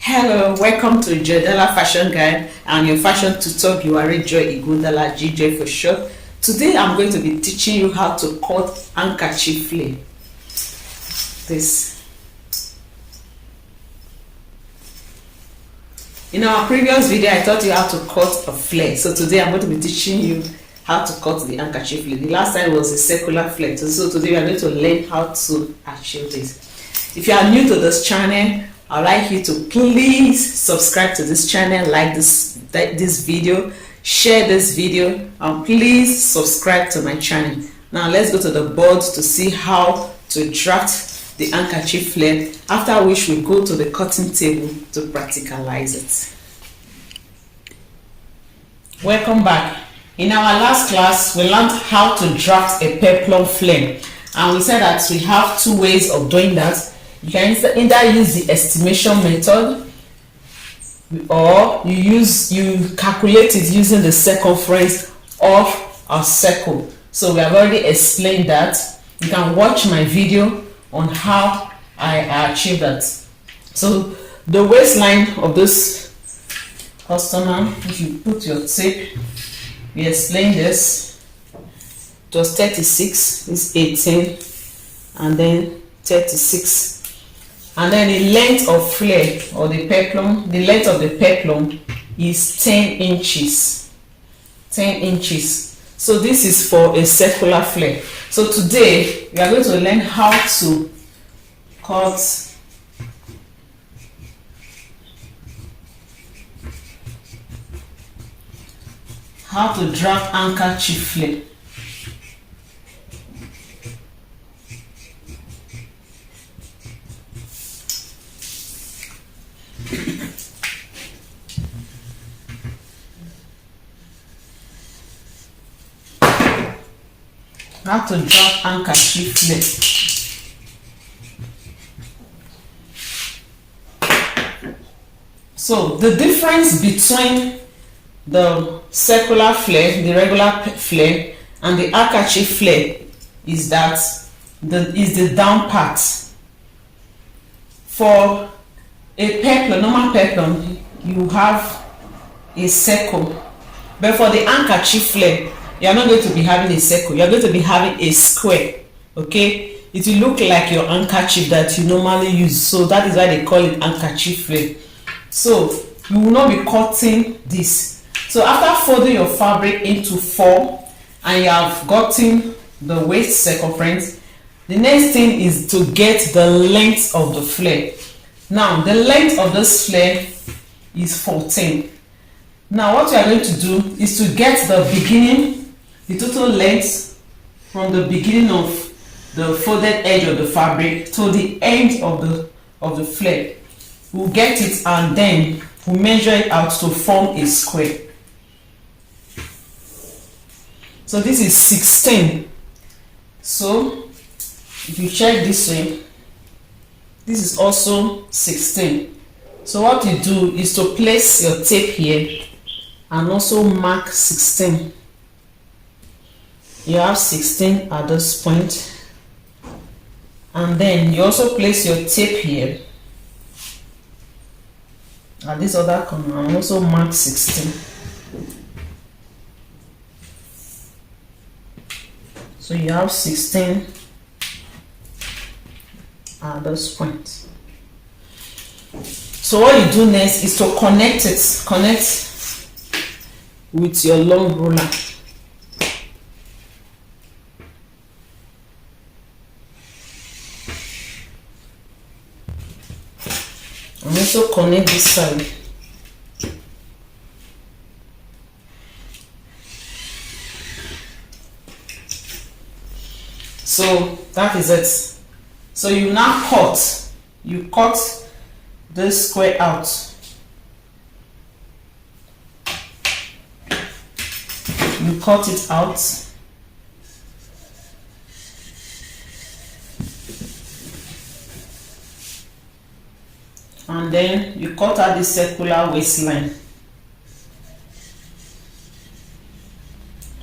Hello, welcome to Joidala Fashion Guide and your fashion tutor. You are Joidala GJ for short. Today I'm going to be teaching you how to cut handkerchief flare. This. In our previous video, I taught you how to cut a flare. So today I'm going to be teaching you how to cut the handkerchief flare. The last time was a circular flare. So today we are going to learn how to achieve this. If you are new to this channel, I'd like you to please subscribe to this channel, like this video, share this video, and please subscribe to my channel. Now let's go to the board to see how to draft the handkerchief flare, after which we go to the cutting table to practicalize it. Welcome back. In our last class, we learned how to draft a peplum flare, and we said that we have two ways of doing that. You can either use the estimation method, or you calculate it using the circumference of a circle. So we have already explained that. You can watch my video on how I achieve that. So the waistline of this customer, if you put your tape, we explained this. It was 36, it's 18, and then 36. And then the length of flare, or the peplum, the length of the peplum is 10 inches. 10 inches. So this is for a circular flare. So today we are going to learn how to cut draft handkerchief flare. How to draft handkerchief flare. So the difference between the circular flare, the regular flare, and the handkerchief flare is that the down part. For a peplum, normal peplum, you have a circle, but for the handkerchief flare, you are not going to be having a circle. You are going to be having a square. Okay, it will look like your handkerchief that you normally use. So that is why they call it handkerchief flare. So you will not be cutting this. So after folding your fabric into 4 and you have gotten the waist circumference, the next thing is to get the length of the flare. Now the length of this flare is 14. Now what you are going to do is to get the total length from the beginning of the folded edge of the fabric to the end of the flare. We'll get it and then we'll measure it out to form a square. So this is 16. So if you check this way, this is also 16. So what you do is to place your tape here and also mark 16. You have 16 at this point, and then you also place your tape here at this other corner and also mark 16. So you have 16 at this point. So what you do next is to connect with your long ruler. And also connect this side. So that is it. So you now cut. You cut this square out. You cut it out. And then you cut out the circular waistline.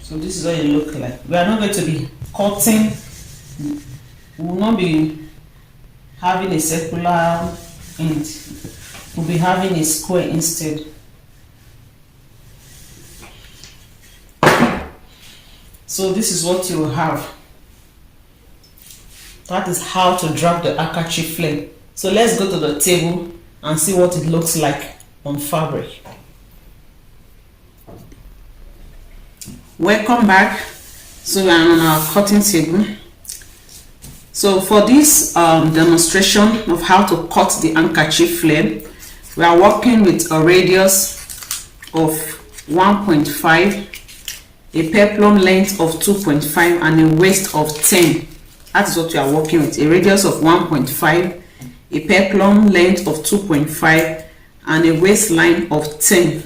So this is what it looks like. We are not going to be cutting, we will not be having a circular end. we'll be having a square instead. So this is what you will have. That is how to drop the handkerchief flare. So let's go to the table and see what it looks like on fabric. Welcome back. So we are on our cutting table. So for this demonstration of how to cut the handkerchief flare, we are working with a radius of 1.5, a peplum length of 2.5, and a waist of 10. That is what we are working with. A radius of 1.5, a peplum length of 2.5, and a waistline of 10.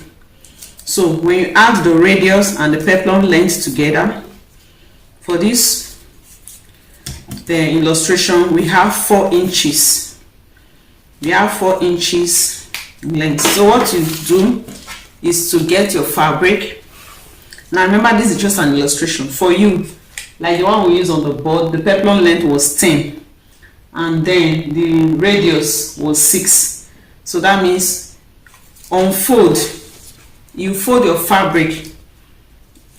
So when you add the radius and the peplum length together, for this the illustration, we have 4 inches. We have 4 inches length. So what you do is to get your fabric. Now remember, this is just an illustration for you, like the one we use on the board. The peplum length was 10 and then the radius was 6. So that means unfold, you fold your fabric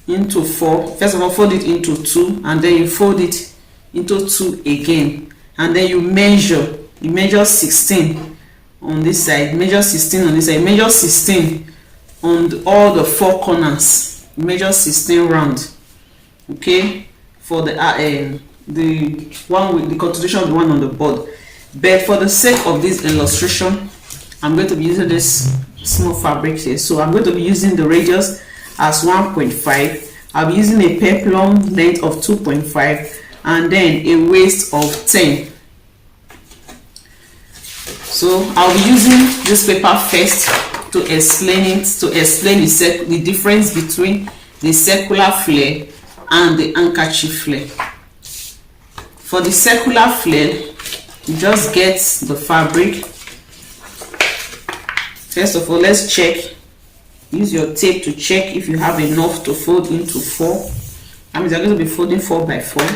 into 4. First of all, fold it into 2, and then you fold it into 2 again, and then you measure 16 on this side, measure 16 on this side, measure 16 on all the 4 corners, measure 16 round. Okay, for the one with the continuation of the one on the board. But for the sake of this illustration, I'm going to be using this small fabric here. So I'm going to be using the radius as 1.5. I'll be using a peplum length of 2.5 and then a waist of 10. So I'll be using this paper first to explain the difference between the circular flare and the handkerchief flare. For the circular flare, you just get the fabric. First of all, let's check. Use your tape to check if you have enough to fold into 4. That means you're going to be folding 4 by 4.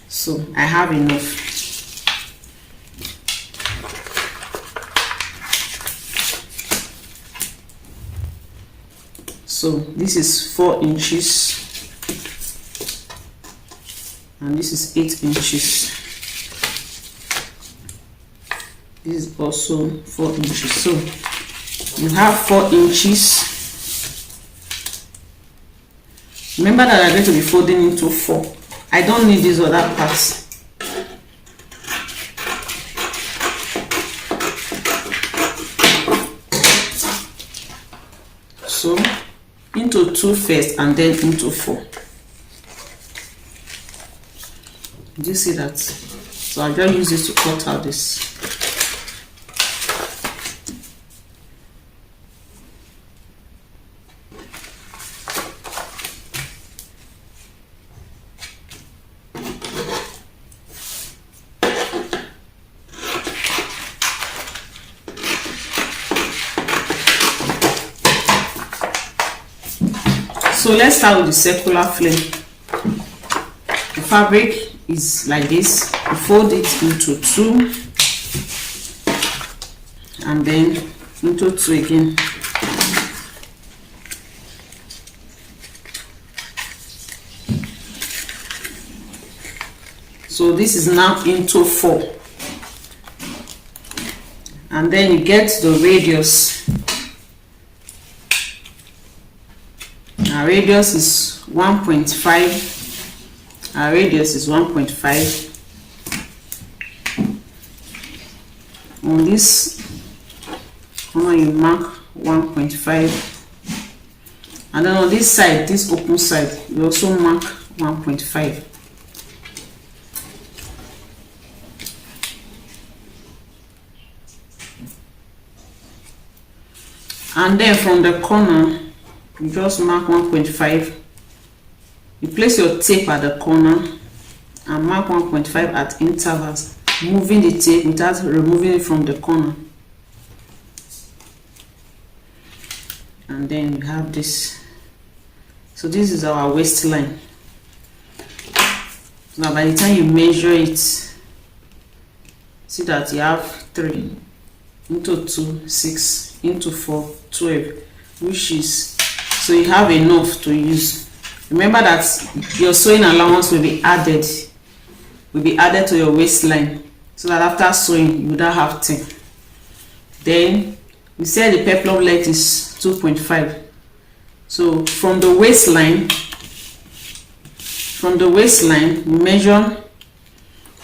So I have enough. So this is 4 inches and this is 8 inches. This is also 4 inches. So you have 4 inches. Remember that I'm going to be folding into 4. I don't need these other parts. So into 2 first and then into 4. Do you see that? So I'll just use this to cut out this. So let's start with the circular flare. The fabric is like this. You fold it into 2 and then into 2 again. So this is now into 4. And then you get the radius. Our radius is 1.5. Our radius is 1.5. On this corner you mark 1.5, and then on this side, this open side, you also mark 1.5. And then from the corner you just mark 1.5. You place your tape at the corner and mark 1.5 at intervals, moving the tape without removing it from the corner. And then you have this. So this is our waistline. Now by the time you measure it, see that you have 3. into 2, 6, into 4, 12, which is, so you have enough to use. Remember that your sewing allowance will be added to your waistline, so that after sewing you don't have 10. Then we said the peplum length is 2.5. So from the waistline we measure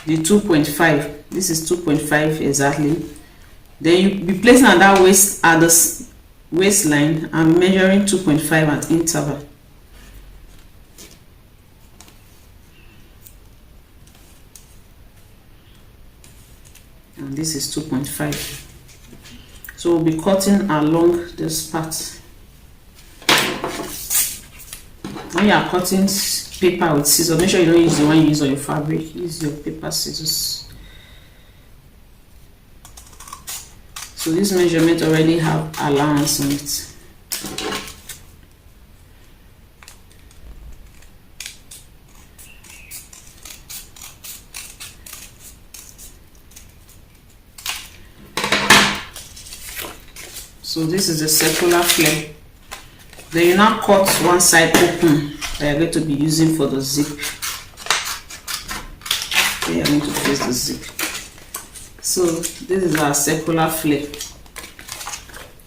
the 2.5. This is 2.5 exactly. Then you be placing at that waistline and measuring 2.5 at interval. And this is 2.5. So we'll be cutting along this part. When you are cutting paper with scissors, make sure you don't use the one you use on your fabric. Use your paper scissors. So this measurement already have allowance on it. So this is the circular flare. Then you now cut one side open that you're going to be using for the zip. Okay, you're going to place the zip. So this is our circular flare.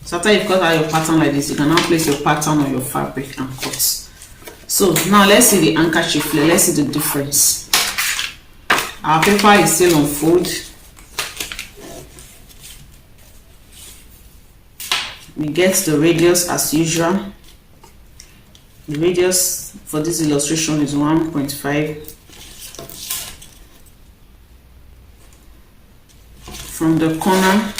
So after you've cut out your pattern like this, you can now place your pattern on your fabric and cut. So now let's see the handkerchief flare. Let's see the difference. Our paper is still on fold. We get the radius as usual. The radius for this illustration is 1.5. From the corner,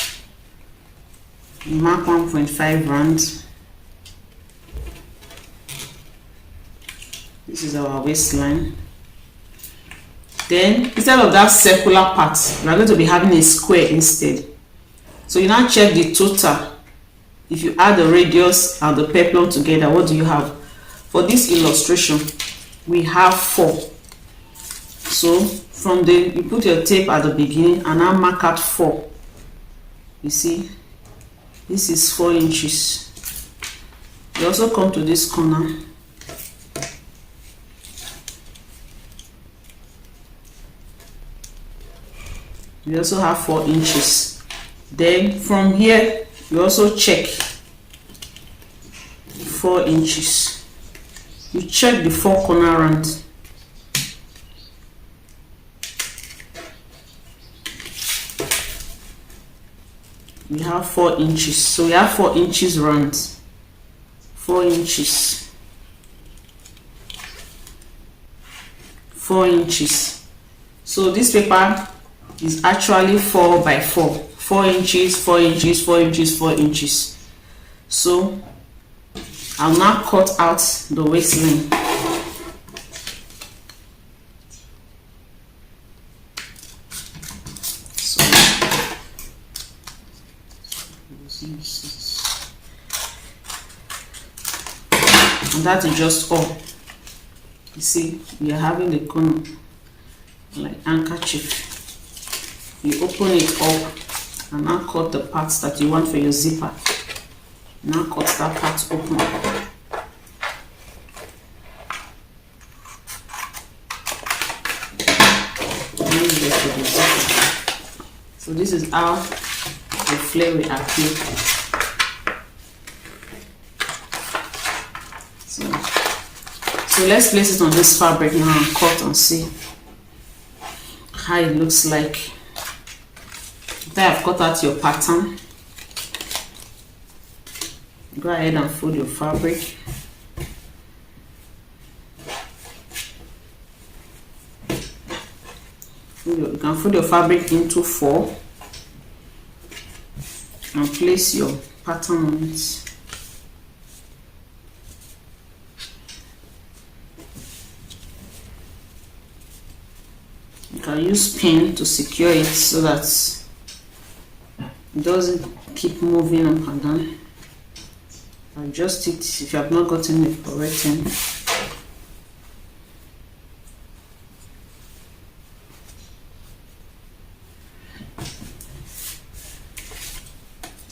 we mark 1.5 round. This is our waistline. Then instead of that circular part, we are going to be having a square instead. So you now check the total. If you add the radius and the peplum together, what do you have? For this illustration, we have 4. So from the, you put your tape at the beginning and now mark out 4. You see, this is 4 inches. You also come to this corner. You also have 4 inches. Then from here, you also check 4 inches. You check the 4 corner round. We have 4 inches. So we have 4 inches round. 4 inches. 4 inches. So this paper is actually 4 by 4. 4 inches, 4 inches, 4 inches, 4 inches. So I'll now cut out the waistline. So and that is just all. You see, we are having the corner like handkerchief. You open it up and now cut the parts that you want for your zipper. Now cut that part open. So this is how the flare will appear. So let's place it on this fabric now and cut and see how it looks like. After I've cut out your pattern, go ahead and fold your fabric. You can fold your fabric into 4 and place your pattern on it. You can use pin to secure it so that it doesn't keep moving up and down. Adjust it if you have not gotten the correct end.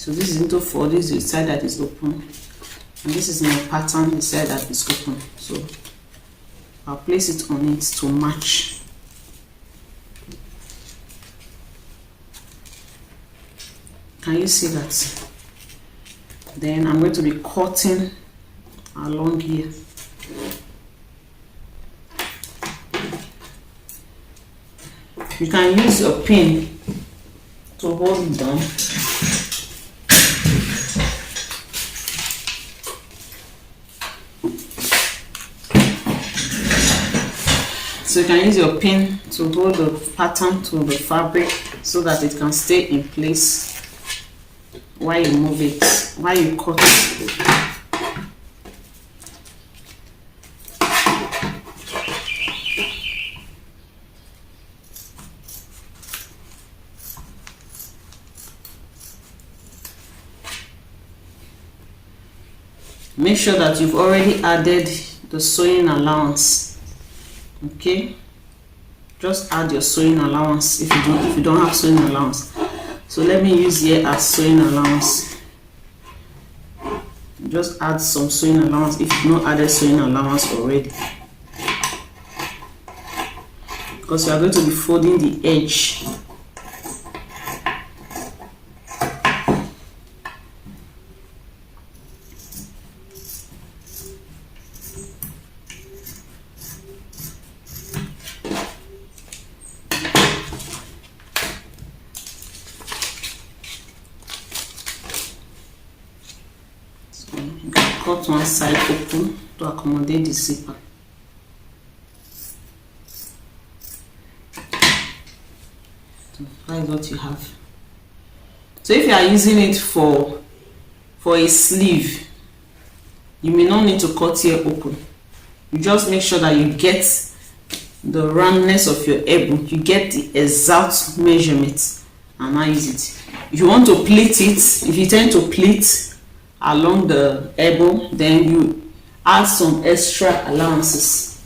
So this is into 4. This is the side that is open, and this is my pattern, the side that is open. So I'll place it on it to match. Can you see that? Then I'm going to be cutting along here. You can use your pin to hold it down. So you can use your pin to hold the pattern to the fabric so that it can stay in place while you move it, while you cut it. Make sure that you've already added the sewing allowance. Okay, just add your sewing allowance if you don't have sewing allowance. So let me use here as sewing allowance. Just add some sewing allowance if you've not added sewing allowance already, because you are going to be folding the edge. Cut one side open to accommodate the zipper. So that is what you have. So if you are using it for a sleeve, you may not need to cut here open. You just make sure that you get the roundness of your elbow, you get the exact measurement, and I use it. If you want to pleat it, if you tend to pleat along the elbow, then you add some extra allowances.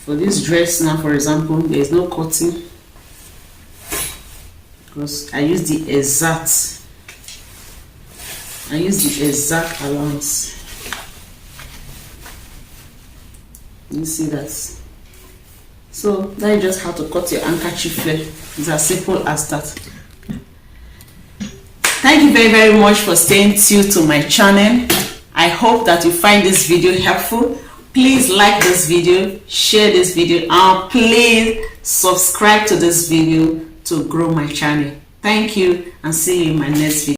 For this dress now, for example, there is no cutting because I use the exact allowance. You see that? So that is just how to cut your handkerchief flare. It's as simple as that. Thank you very, very much for staying tuned to my channel. I hope that you find this video helpful. Please like this video, share this video, and please subscribe to this video to grow my channel. Thank you, and see you in my next video.